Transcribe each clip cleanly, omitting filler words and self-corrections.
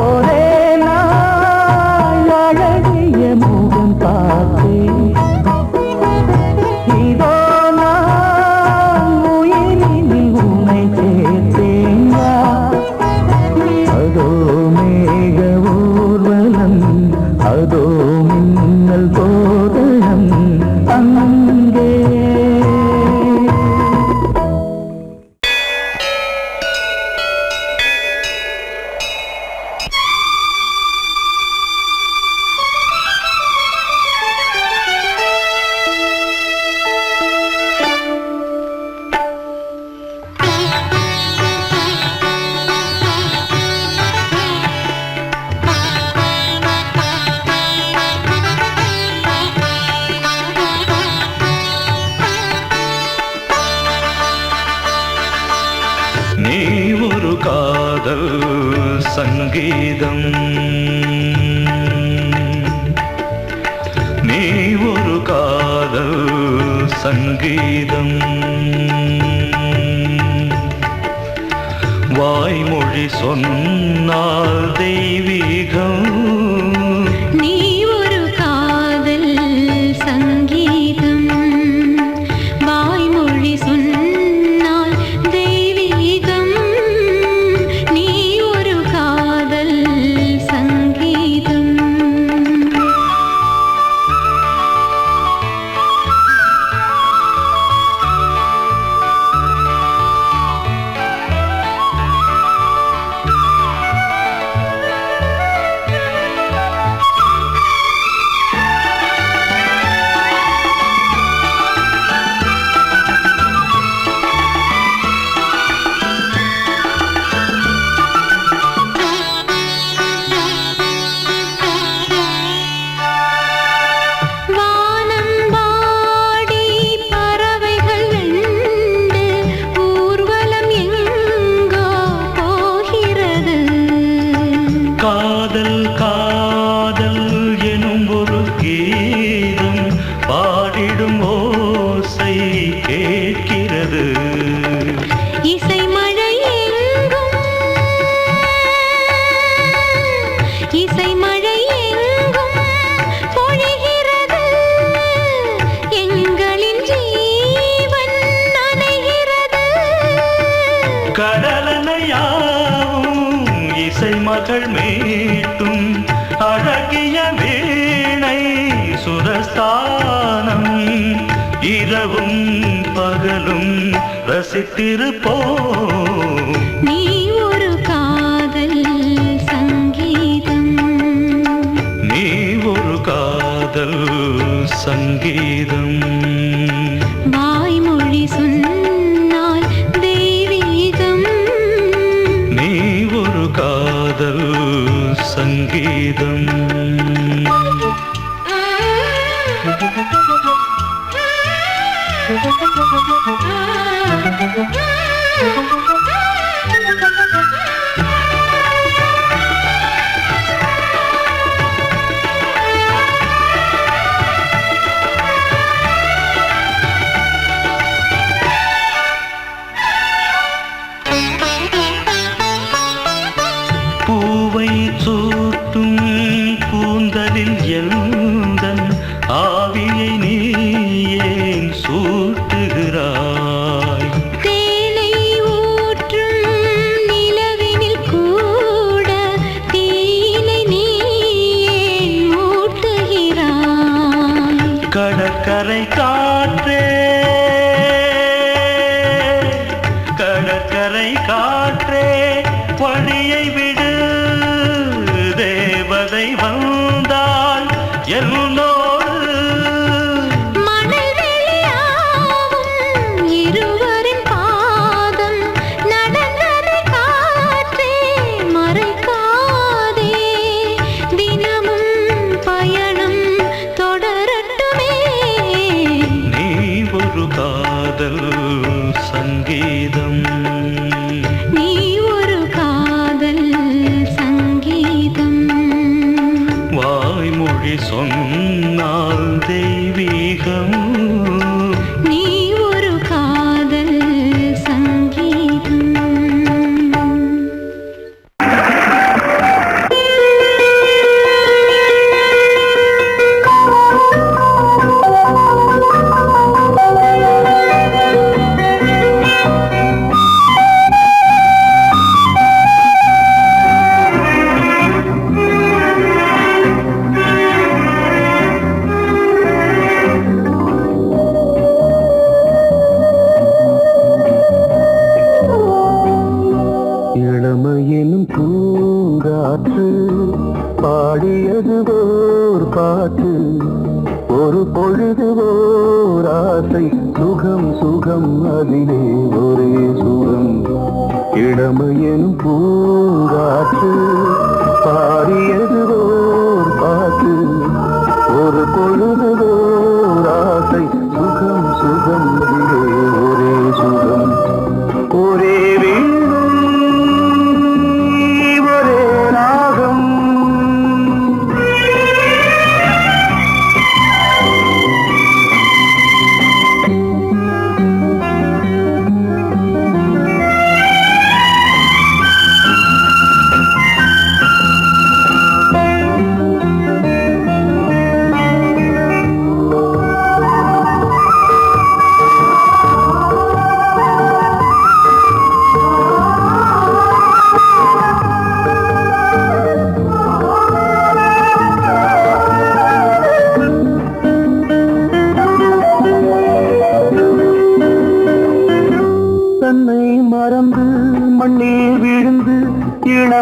ஒரே நாள் அழகிய முகம் காதல் சங்கீதம் நீ ஒரு காதல் சங்கீதம் வாய்மொழி சொன்னால் தெய்வீகம் நீ ஒரு காதல் சங்கீதம் வாய்மொழி சொன்னால் தெய்வீகம் நீ ஒரு காதல் சங்கீதம் காதல் காதல் எனும் ஒரு கீதம் பாடிடும் ஓசை கேட்கிறது இசை மழை எங்கும் இசை மழை எங்கும் பொழிகிறது எங்களின் ஜீவன் நனைகிறது கடலனையாவும் இசை மகள் மீட்டும் அழகிய வீணை சுரஸ்தானம் இரவும் பகலும் ரசித்திருப்போம் நீ ஒரு காதல் சங்கீதம் நீ ஒரு காதல் சங்கீதம் வாய்மொழி சொன்னால் தெய்வீகம் நீ ஒரு காதல் சங்கீதம் பூவை சூட்டும் கூந்தலில் எந்தன் ஆவியை நீ ஏன் சூட்டுகிறாய் தேனை ஊற்றும் நிலவினில் கூட தீனை நீ ஏன் மூட்டுகிறாய் கடற்கரை காற்றே கடற்கரை காற்றே வழியை விடு தேவதை வந்தால் என்னோடு மணல் வெளியாகும் இருவரின் பாதம் நடந்ததை காற்றே மறைக்காதே தினமும் பயணம் தொடரட்டுமே நீ ஒரு காதல் சங்கீதம் நீ ஒரு காதல் சங்கீதம் வாய்மொழி சொன்னால் தெய்வீகம் நீ ஒரு காதல் சங்கீதம் இளமையெனும் பூங்காற்று பாடியது ஓர் பாட்டு ஒரு பொழுது ஓர் ஆசை சுகம் சுகம் அதிலே ஒரே சுகம் இளமையெனும் பூங்காற்று பாடியது ஓர் பாட்டு ஒரு பொழுது ஓர் ஆசை சுகம் சுகம் அதிலே ஒரே சுகம் ஒரே வீடும்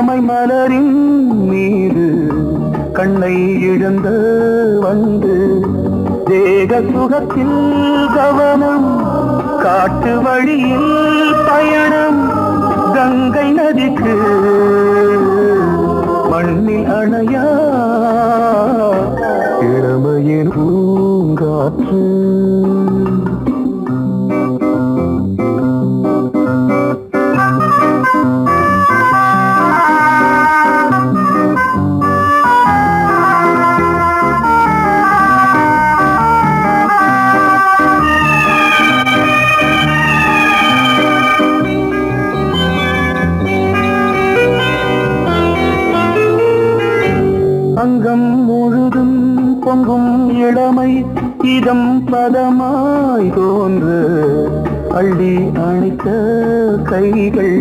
இளமை மலரின் மீது கண்ணை இழந்த வந்து தேக சுகத்தில் கவனம் காட்டு வழியில் பயணம் கங்கை நதிக்கு மண்ணில் அணையா இளமையின் பூங்காற்று அங்கம் முழுதும் பொங்கும் இளமை இதம் பதமாய் தோன்று அள்ளி அணைத்த கைகள்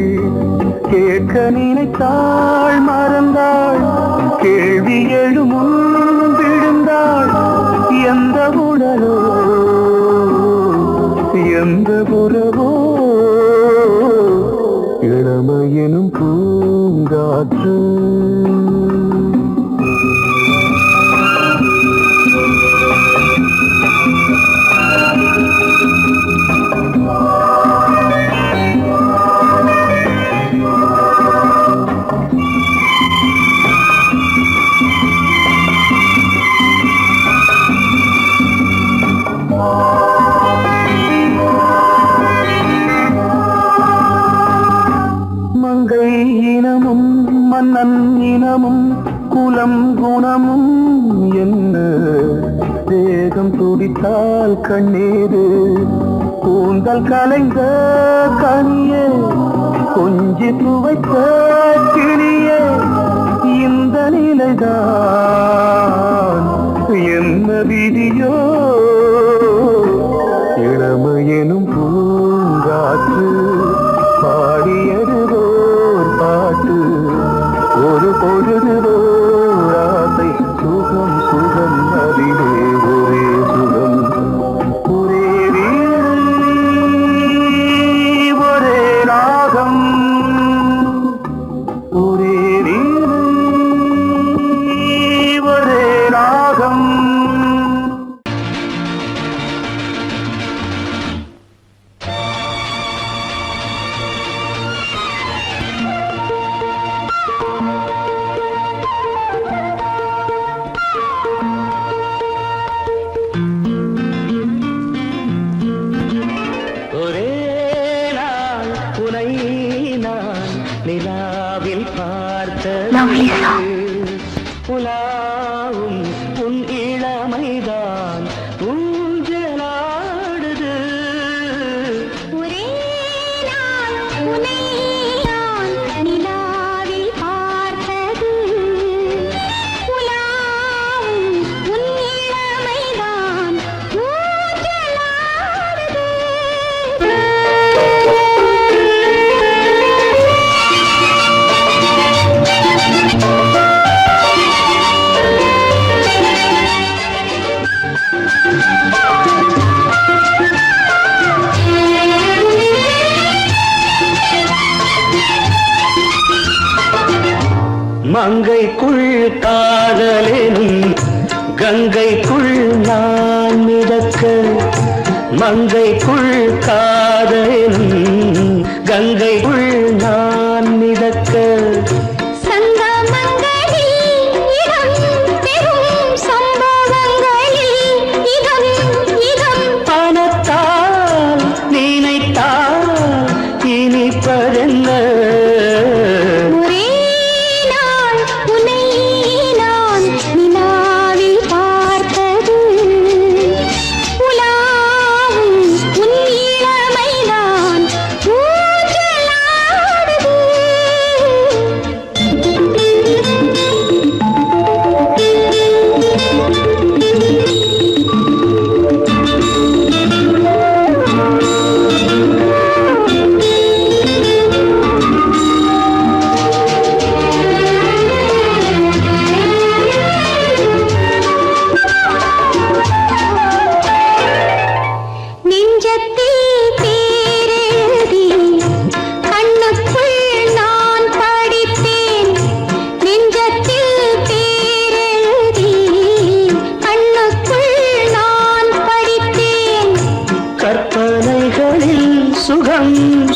கேட்க நினைத்தாள் மறந்தாள் கேள்வி எழுமுன் விழுந்தாள் எந்த உடலோ எந்த புறவோ இளமையெனும் பூங்காற்று மங்கை இனமும் மன்னன் இனமும் குலம் குணமும் என்ன தேகம் துடித்தால் கண்ணீரு கூந்தல் கலைந்த கனியே கொஞ்சி துவைத்த கிளியே இந்த நிலைதான் என்ன விதியோ இளமையெனும் பூங்காற்று பாடியதுவோர் பாட்டு ஒரு பொழுதுவோர் ஆசை சுகம் சுகம் அதிலே ஒரே சுகம் ஒரே வீணை ஒரே ராகம் ஒரே வீணை ஒரே ராகம் ஒரே நாள் உனை நான் நிலாவில் பார்த்தது உலாவும் உன் இளமைதான் ஊஞ்சலாடுது ஒரே நாள் உன்னை நான் நிலாவில் பார்த்தது உலாவும் உன் இளமைதான் ஊஞ்சலாடுது. மங்கைக்குள் காதலெனும் கங்கைக்குள் நான் மிதக்க மங்கைக்குள் காதலெனும் கங்கைக்குள் நான் மிதக்க சங்கமங்களில் இடம் பெறும் சம்பவங்களில் இதம் இதம் பணத்தால் நினைத்தால் இனிப்பதென்ன ஒரே நாள் உன்னை நான் நிலாவில் பார்த்தது உலாவும் உன் இளமைதான் ஊஞ்சலாடுது.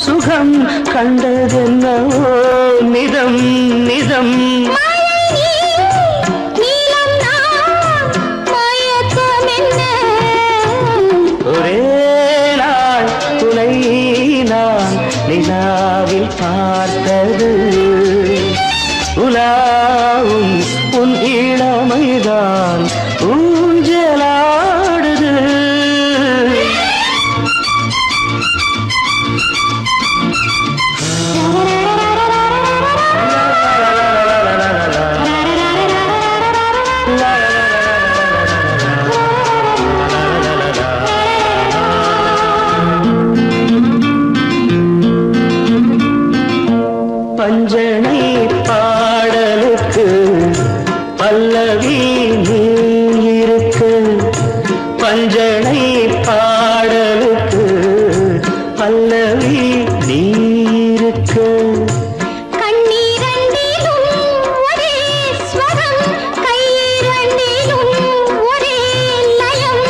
சுகம் கண்டதென்னவோ நிதம் நிதம் நீலம் நான் மயக்கம் என்ன ஒரே நாள் துணை நான் நிலாவில் பார்த்தது உலாவும் உன் இளமைதான் ஊஞ்சலாடுது பஞ்சனை பாடலுக்கு பல்லவி நீ இருக்கு பஞ்சனை பாடலுக்கு பல்லவி நீ இருக்கு கண்ணீரண்டிலும் ஒரே ஸ்வரம் கையிரண்டிலும் ஒரே லயம்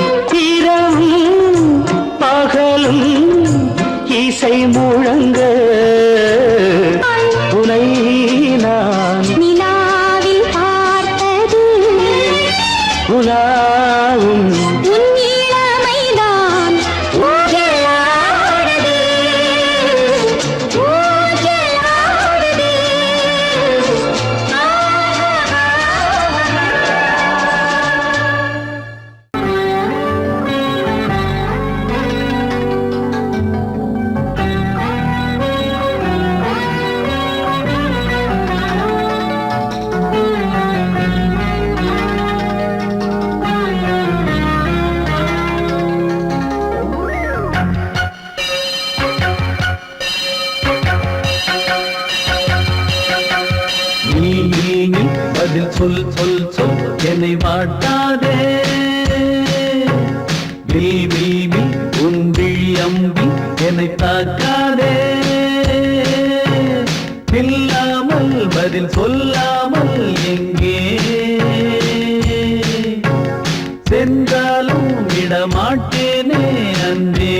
இரவும் பகலும் இசை முழங்க உனை நான் நிலாவில் பார்த்தது உலாவும் உன் இளமைதான் ஊஞ்சலாடுது ஊஞ்சலாடுது நீ பதில் சொல் சொல் சொல் என்னை வாட்டாதே விழி உன் விழி அம்பி என்னை தாக்காதே இல்லாமல் பதில் சொல்லாமல் எங்கே சென்றாலும் விடமாட்டேனே அன்பே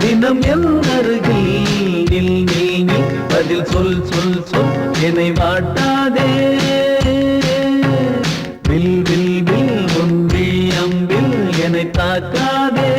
தினம் என் அருகில் நில் நில் நில் பதில் சொல் சொல் சொல் என்னை வாட்டாதே வில் வில் வில் உன் விழி அம்பில் என்னை தாக்காதே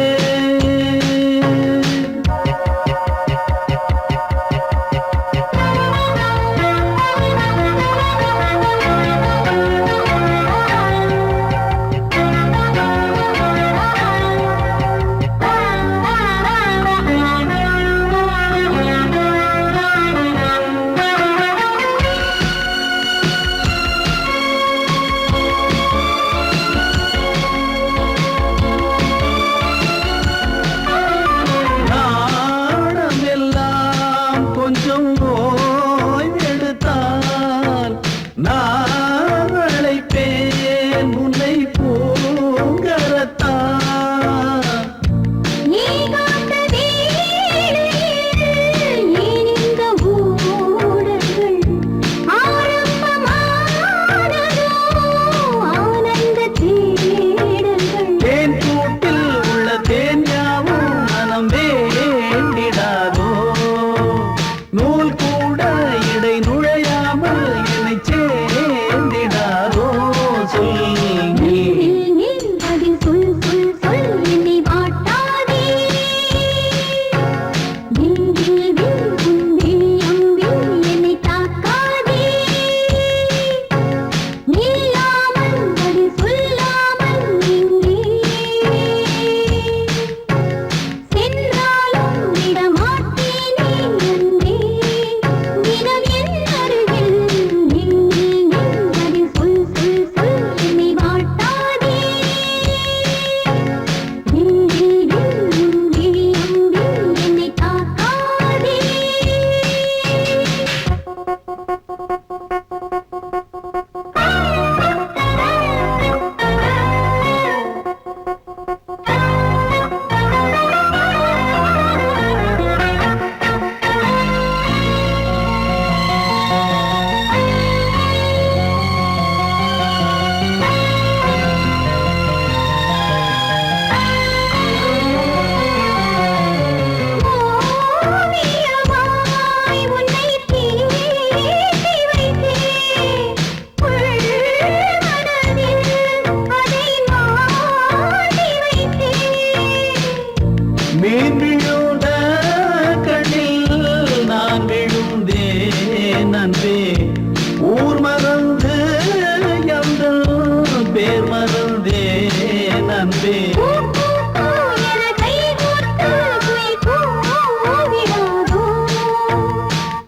பூ பூ பூ என கை கோர்த்து குயில் கூவிடாதோ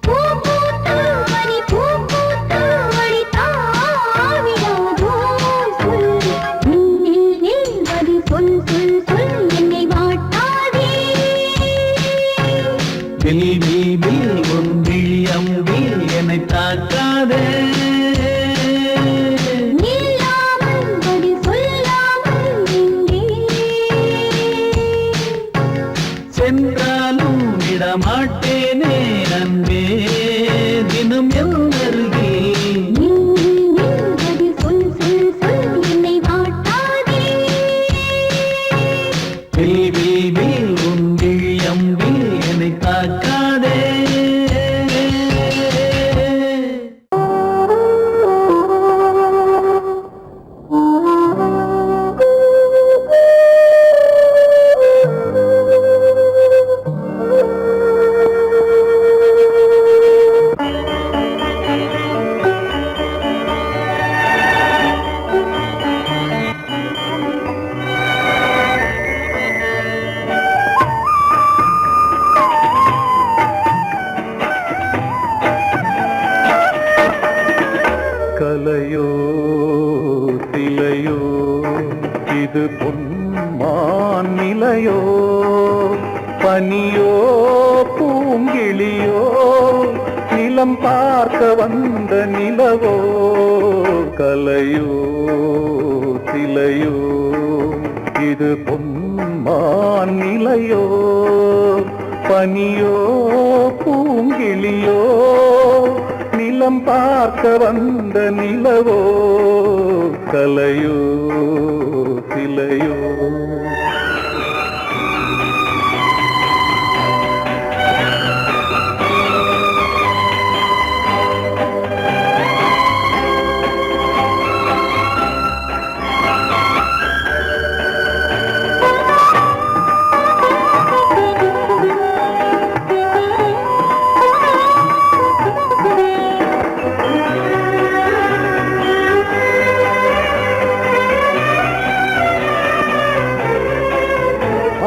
பூ பூத்து மணி பூ பூத்து மணி தாவிடாதோ சொல் நில் நில் பதில் சொல் சொல் சொல் என்னை வாட்டாதே வில் வில் வில் உன் விழி அம்பில் என்னை தாக்காதே நில்லாமல் பதில் சொல்லாமல் எங்கே சென்றாலும் விடமாட்டேனே அன்பே தினம் எந்தருகில் நில் நில் பதில் சொல் சொல் சொல் என்னை வாட்டாதே வில் வில் வில் உன் விழி அம்பில் என்னை தாக்காதே கலையோ சிலையோ இது பொன்மான் நிலையோ பனியோ பூங்கிளியோ நிலம் பார்க்க வந்த நிலவோ கலையோ சிலையோ இது பொன்மான் நிலையோ பனியோ பூங்கிளியோ நிலம் பார்க்க வந்த நிலவோ கலையோ சிலையோ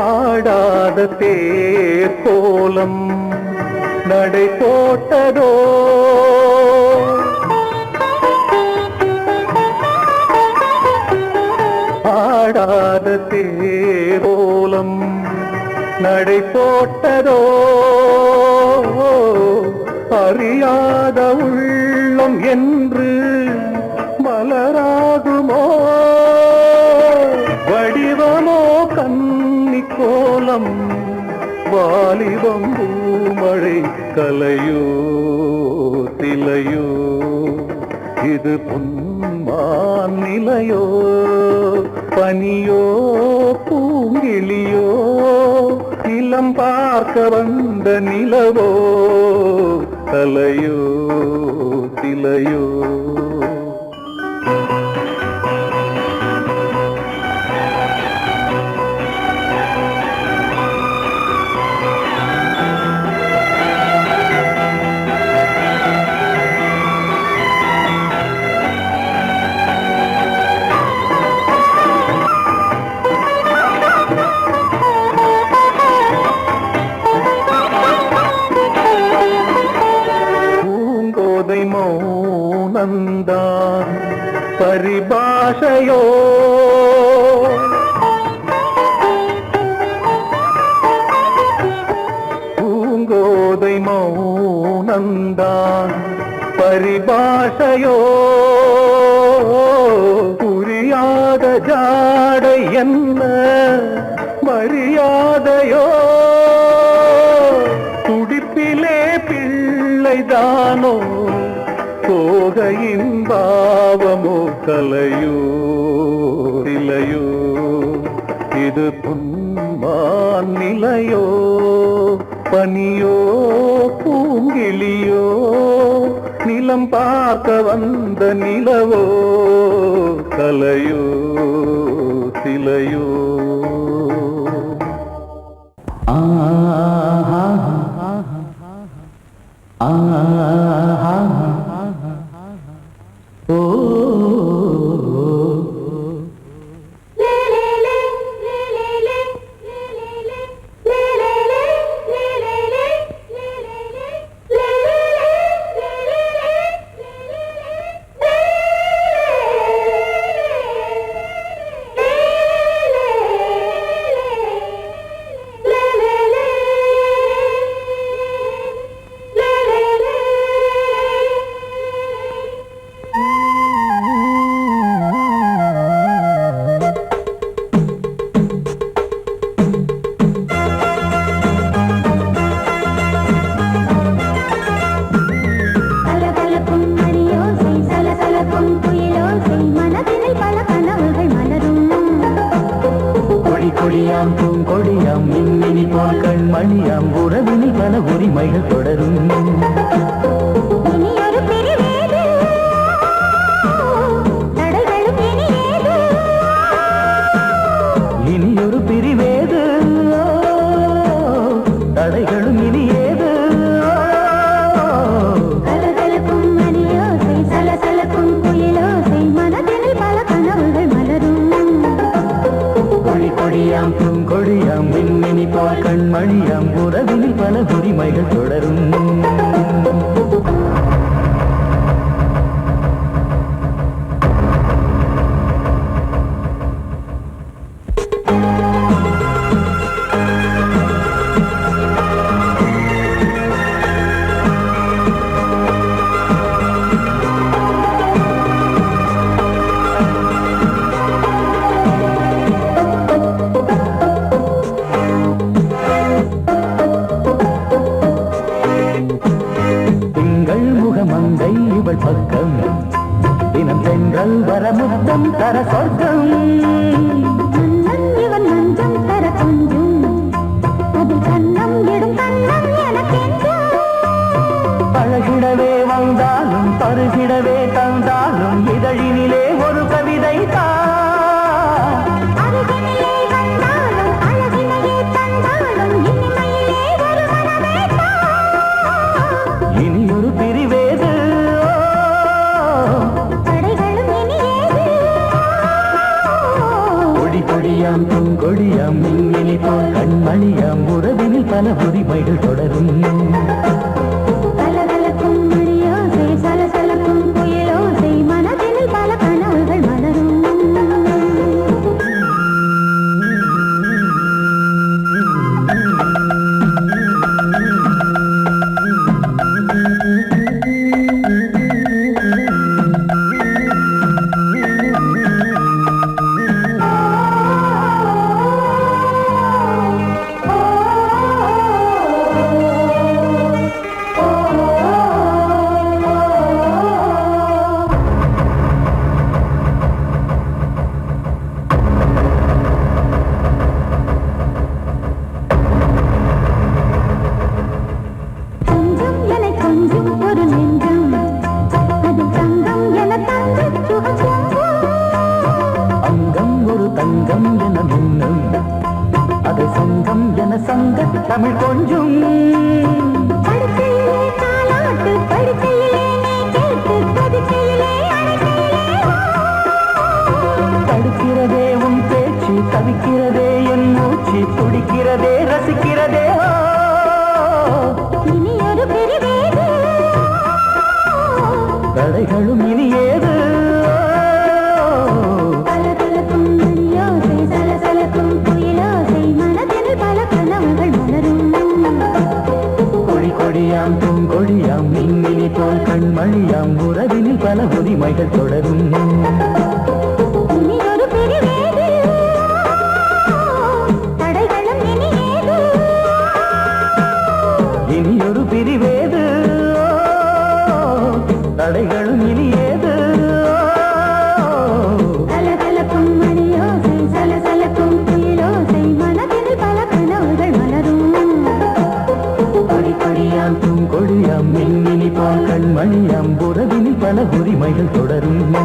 ஆடாத தேர் கோலம் நடை போட்டதோ ஆடாத தேர் கோலம் நடை போட்டதோ அறியாத உள்ளம் என்று மலராகுமோ வடிவமோ கன்னி கோலம் வாலிபம் பூமழை கலையோ சிலையோ இது பொன்மான் நிலையோ பனியோ பூங்கிளியோ நிலம் பார்க்க வந்த நிலவோ கலையோ சிலையோ பூங்கோதை மௌனந்தான் பரிபாஷையோ பூங்கோதை மௌனந்தான் பரிபாஷையோ புரியாத ஜாடை என்ன மரியாதையோ துடிப்பிலே பிள்ளைதானோ சோகையின் பாவமோ கலையோ சிலையோ இது பொன்மான் நிலையோ பனியோ பூங்கிளியோ நிலம் பார்க்க வந்த நிலவோ கலையோ சிலையோ கொடியாம் பூங்கொடியாம் மின்மினி போல் கண்மணியாம் உறவினில் பல உரிமைகள் தொடரும். இனி ஒரு பிரிவேது தடைகளும் இனியேது. இனி ஒரு பிரிவேது தடைகளும் இனியேது. கலகலக்கும் மணியோசை சலசலக்கும் குயிலோசை மனதில் பல கனவுகள் மலரும். கொடியாம் பூங்கொடியாம் மின்மினி போல் கண்மணியாம் உறவினில் பல உரிமைகள் தொடரும். மங்கை இவள் பக்கம் தினம் தென்றல் வர முத்தம் தர சொர்க்கம். மன்னன் இவன் மஞ்சம் தர கொஞ்சம் அதில் கண்ணம் இடும் கண்ணம் எனக்கென்றும். பழகிடவே வந்தாலும் பருகிடவே தந்தாலும் இதழினிலே ஒரு கவிதை தான். அருகினிலே வந்தாலும் அழகினையே தந்தாலும் இனிமையிலே ஒரு மனமே தான். இனி ஒரு பிரிவேது தடைகளும் இனியேது. கொடி கொடியாம் பூங்கொடியாம் மின்மினி போல் கண்மணியாம் உறவினில் பல உரிமைகள் தொடரும். கலகலக்கும் மணியோசை சலசலக்கும் குயிலோசை மனதில் பல கனவுகள் மலரும். கொஞ்சம் என கொஞ்சம் ஒரு நெஞ்சம் அது தங்கம் என தந்து சுகம். அங்கம் ஒரு தங்கம் என மின்னும் அது சங்கம் என சங்க தமிழ் கொஞ்சம். படுக்கையிலே தாலாட்டு படுக்கையிலே நீ கேட்டு படுக்கையிலே அழைக்கையிலே தடுக்கிறதே உன் பேச்சு தவிக்கிறதே என் மூச்சு துடிக்கிறதே ரசிக்கிறதே. இனி ஒரு பிரிவேது தடைகளும் இனியேது. கலகலக்கும் மணியோசை சலசலக்கும் குயிலோசை மனதில் பல கனவுகள் மலரும். கொடி கொடியாம் பூங்கொடியாம் மின்மினி போல் கண்மணியாம் உறவினில் பல உரிமைகள் தொடரும். இனி ஒரு பிரிவேது தடைகளும் இனியேது. இனி ஒரு பிரிவேது தடைகளும் இனியேது. கலகலக்கும் மணியோசை சலசலக்கும் குயிலோசை மனதில் பல கனவுகள் மலரும். கொடி கொடியாம் பூங்கொடியாம் மின்மினி போல் கண்மணியாம் உறவினில் பல உரிமைகள் தொடரும்.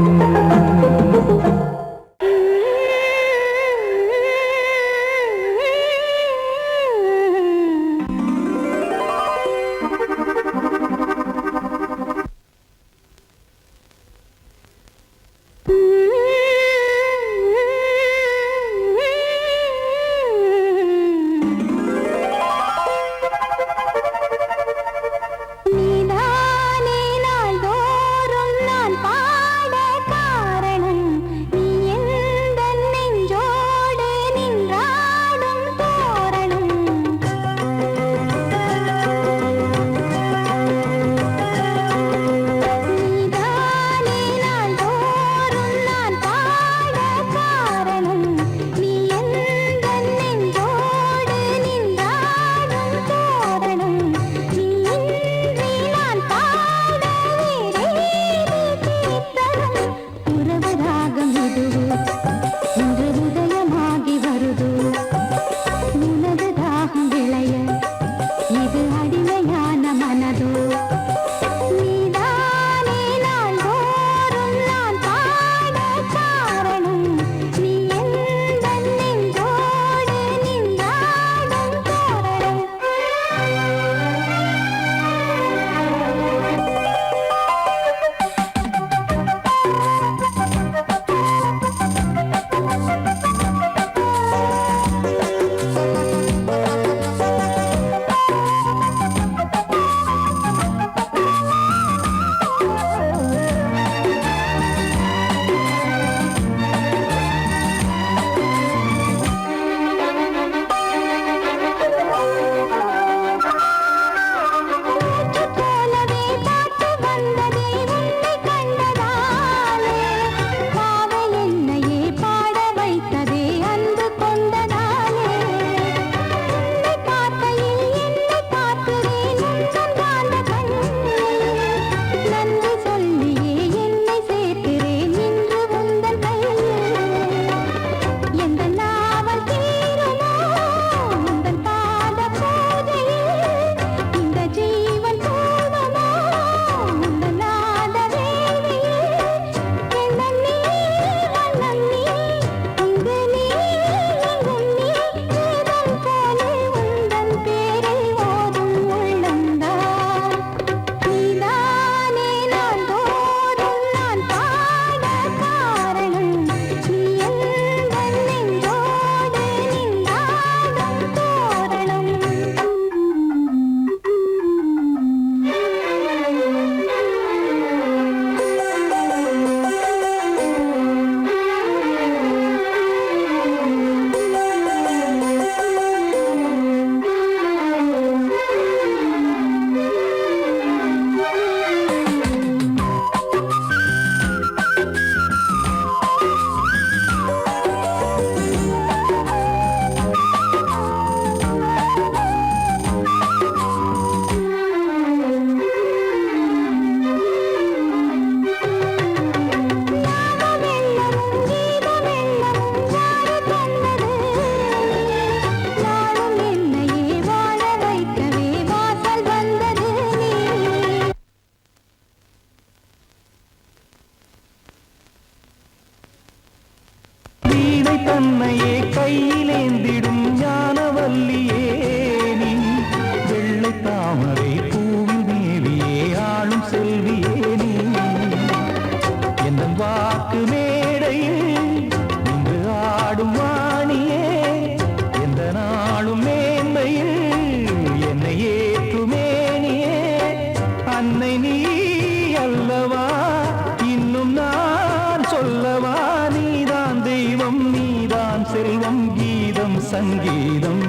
சங்கீதம்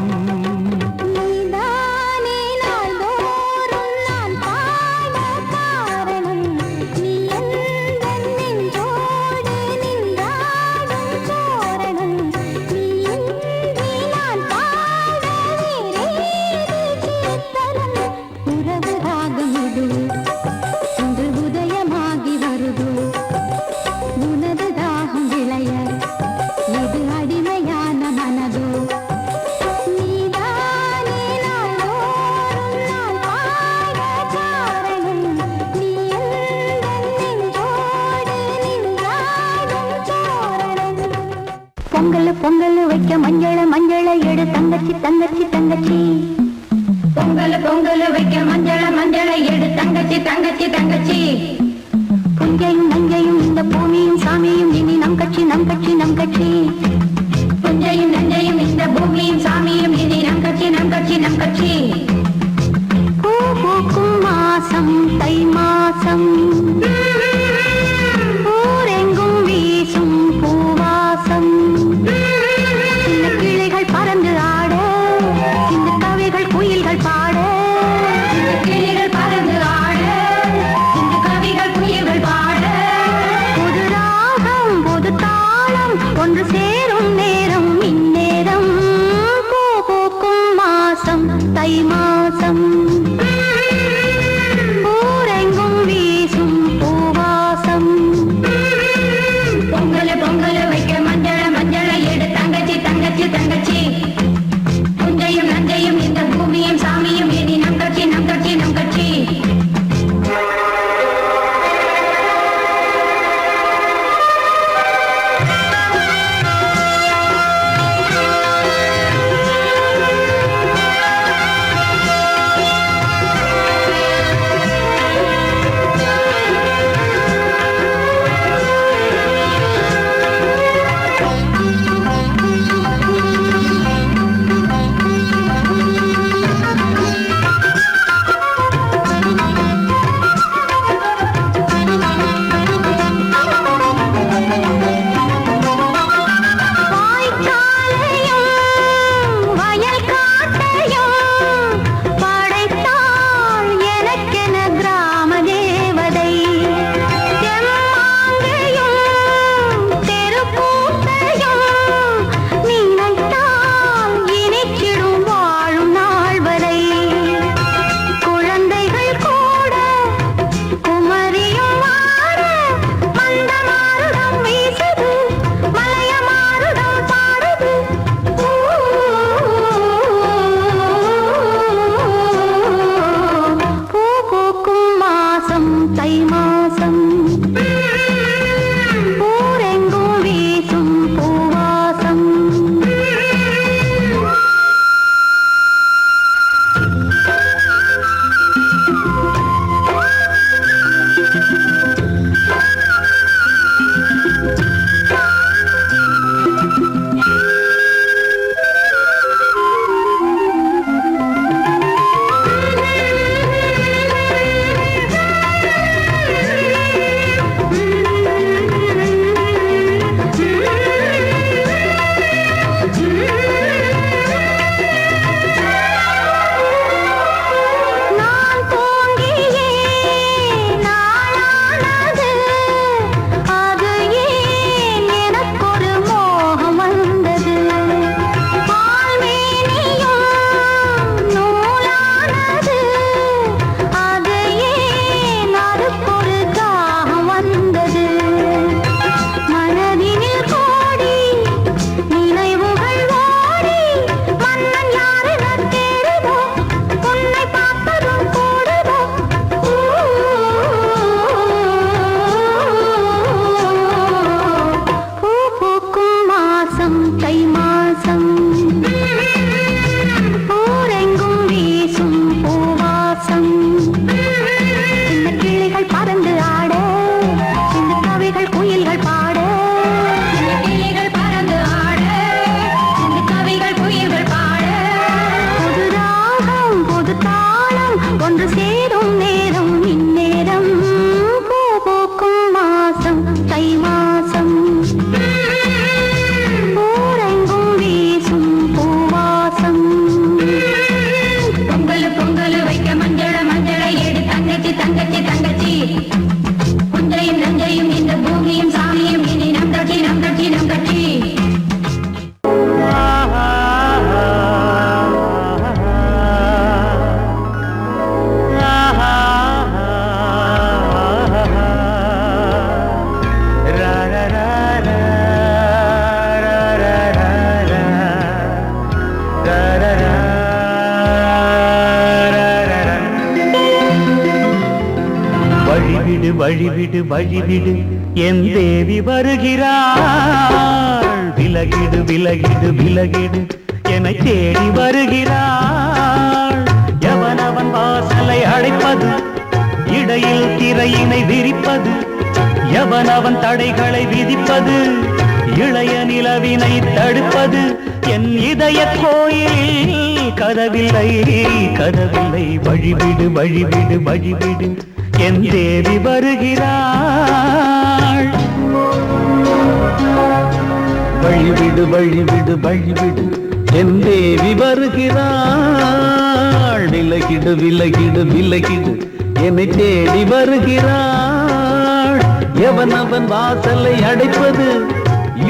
நீதானே நாள்தோறும் நான் பாட காரணம் நீ எந்தன் நெஞ்சோடு நின்றாடும் சோரணம் நீ இன்றி நான் பாட வேறேது கீர்த்தனம் உறவு ராகம் இது இன்று உதயமாகி வருதோ உனது தாகம் விளைய இது அடிமையான மனதோ நீ வழிவிடு வழிவிடு என் தேவி வருகிறாள் விலகிடு விலகிடு விலகிடு என்னை தேடி வருகிறாள் எவனவன் வாசலை அடைப்பது இடையில் திரையினை விரிப்பது எவனவன் தடைகளை விதிப்பது இளைய நிலவினை தடுப்பது என் இதய கோயில் கதவில்லை கதவில்லை வழிவிடு வழிவிடு வழிவிடு என் தேவி வருகிறாள் வழிவிடு வழிவிடு வழிவிடு என் தேவி வருகிறாள் விலகிடு விலகிடு விலகிடு என்னை தேடி வருகிறாள் எவனவன் வாசலை அடைப்பது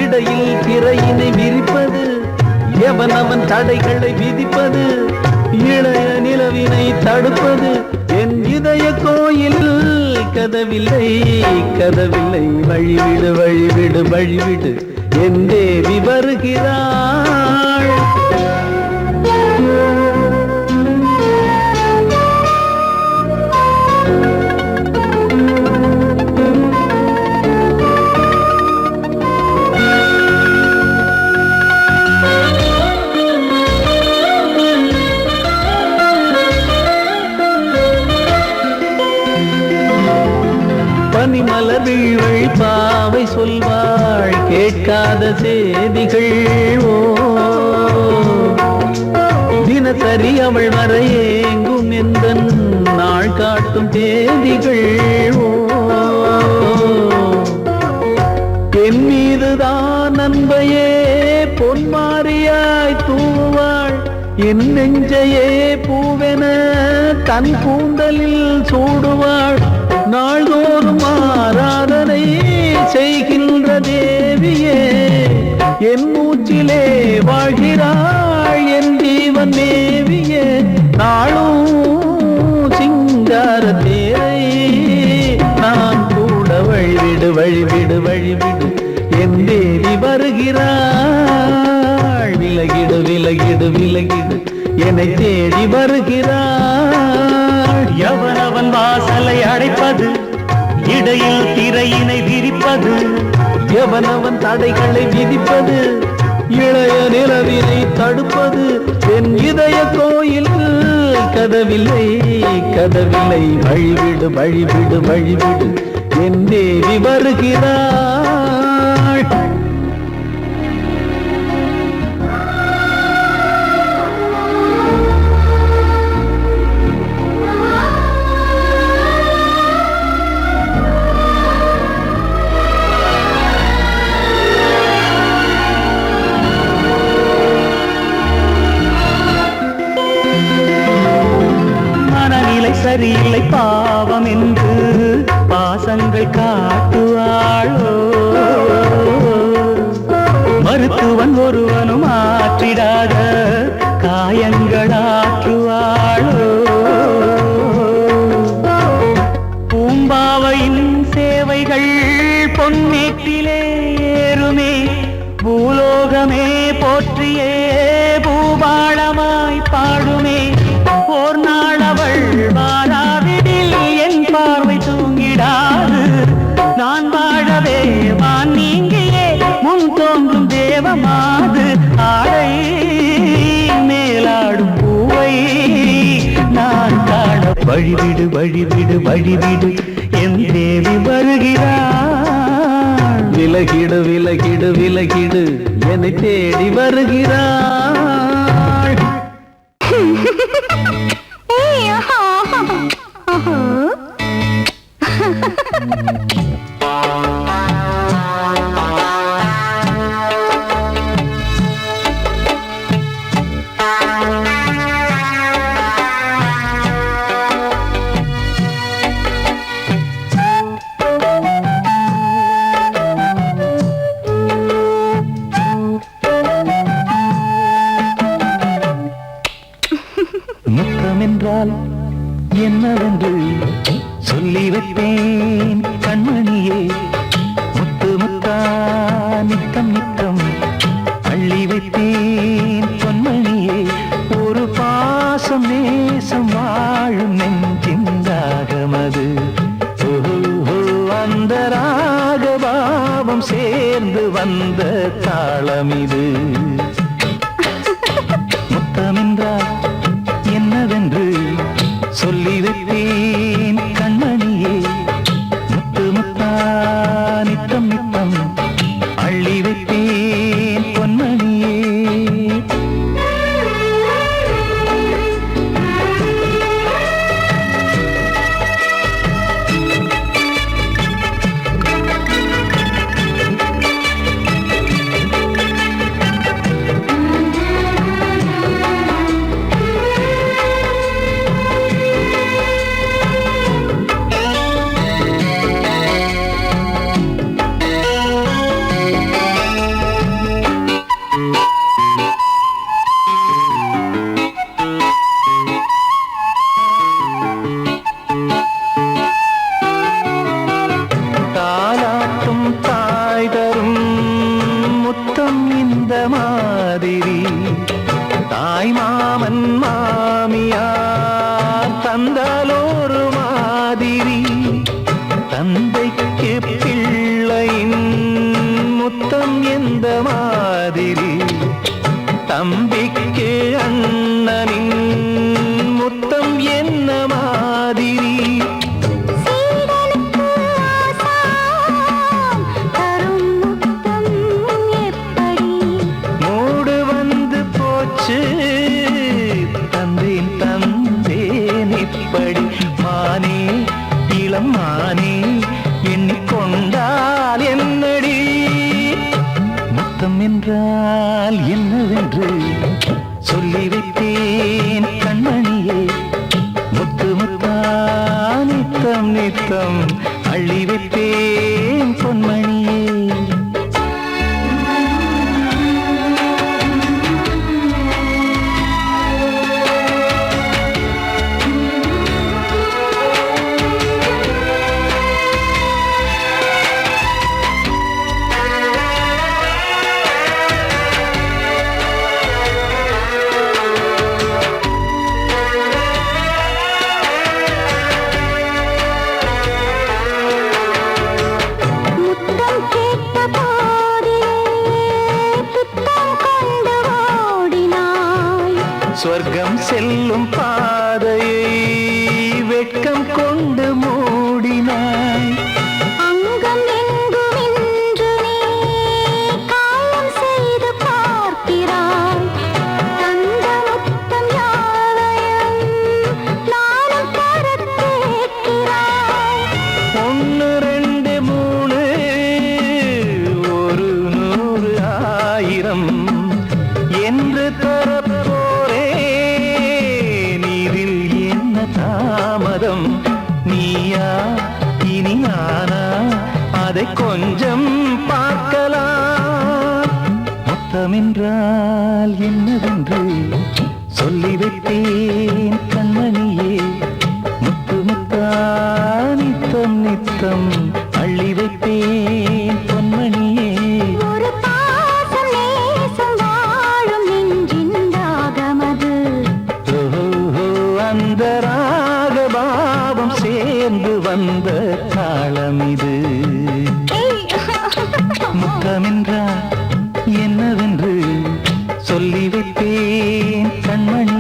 இடையில் திரையினை விரிப்பது எவனவன் தடைகளை விதிப்பது இளைய நிலவினை தடுப்பது என் இதய கோயில் கதவில்லை கதவில்லை வழிவிடு வழிவிடு வழிவிடு என் தேவி வருகிறாள் பனிமலர் வீழ்வழி பாவை சொல்வாள் கேட்காத செய்திகள் ஓ தினசரி அவள் வர ஏங்கும் எந்த நாள் காட்டும் தேதிகள் ஓ என் மீதுதான் அன்பையே பொன்மாரியாய் தூவாள் என் நெஞ்சையே பூவென தன் கூந்தலில் சூடுவாள் நாள்தோறும் ஆராதனை செய்கின்ற தேவியே என் மூச்சிலே வாழ்கிறாள் என் ஜீவன் தேவியே நாளும் சிங்கார தேரை நான் கூட வழிவிடு வழிவிடு வழிவிடு என் தேவி வருகிறாள் விலகிடு விலகிடு விலகிடு என்னை தேடி வருகிறாள் எவனவன் வாசலை அடைப்பது இடையில் திரையினை விரிப்பது எவனவன் தடைகளை விதிப்பது இளைய நிலவினை தடுப்பது என் இதய கோயில் கதவில்லை கதவில்லை வழிவிடு வழிவிடு வழிவிடு என் தேவி வருகிறாள் சரியில்லை பாவம் என்று பாசங்கள் காட்டுவாளோ மருத்துவன் ஒருவனும் ஆற்றிடாத காயங்களாற்றுவாளோ பூம்பாவையின் சேவைகள் பொன்னேற்றிலே ஏறுமே பூலோகமே போற்றியே பூபாளமாய் பாடுமே ஓர் நாள் அவள் வாராவிடில் என் பார்வை தூங்கிடாது நான் வாழவே வான் நீங்கியே முன் தோன்றும் தேவமாது ஆடை மேலாடும் பூவை நான் காண வழிவிடு வழிவிடு வழிவிடு என் தேவி வருகிறாள் விலகிடு விலகிடு விலகிடு என்னை தேடி வருகிறாள் முத்தமென்றால் என்னவென்று சொல்லி வைப்பேன் கண்மணியே முத்து முத்தா நித்தம் நித்தம் அள்ளி வைப்பேன் பொன்மணியே ஒரு பாசம் நேசம் வாழும் நெஞ்சின் ராகமது ஓ தாளமிது முத்தமென்றால் என்னவென்று சொல்லி வைத்தேன் கண்மணியே முத்து முத்தா நித்தம் நித்தம் அள்ளி வைத்தேன் பொன்மணியே தாலாட்டும் தாய் தரும் முத்தம் இந்த மாதிரி தாய் மாமன் மாமியார் தந்தாலோரு மாதிரி தந்தைக்கு பிள்ளையின் முத்தம் எந்த மாதிரி தம்பிக்கு அண்ணனின் முத்தம் என்ன மாதிரி சீடனுக்கு ஆசான் தரும் முத்தம் எப்படி மூடு வந்து போச்சு தந்தேன் தந்தேன் இப்படி மானே இளம் மானே எண்ணிக்கொண்டால் என்னடி முத்தம் என்றால் என்னவென்று சொல்லி வைத்தேன் கண்மணியே முத்து முத்தா நித்தம் நித்தம் அள்ளி வைத்தேன் பொன்மணியே முத்தம் கேட்ட போதே துத்தம் கொண்டு ஓடினாய் சொர்க்கம் செல்லும் பாதையை வெட்கம் கொண்டு மூடினாய் அங்கம் எங்கும் இன்று நீ காயம் செய்து பார்க்கிறாய் தந்த முத்தம் யாவையும் நானும் தரக் கேட்கிறாய் ஒன்று ரெண்டு மூணு ஒரு நூறு ஆயிரம் என்று தரப்போரே நீரில் என்ன தாமதம் நீயா இனி நானா அதை கொஞ்சம் பார்க்கலாம் முத்தமென்றால் என்னவென்று சொல்லி வைத்தேன் கண்மணியே முத்து முத்தா நித்தம் நித்தம் அள்ளி வைத்தேன் பொன்மணியே ஒரு பாசம் நேசம் வாழும் நெஞ்சின் ராகமது ஓஹோ அந்த ராகபாவம் சேர்ந்து வந்த தாளம் இது முத்தமென்றால் என்னவென்று சொல்லி வைத்தேன் கண்மணி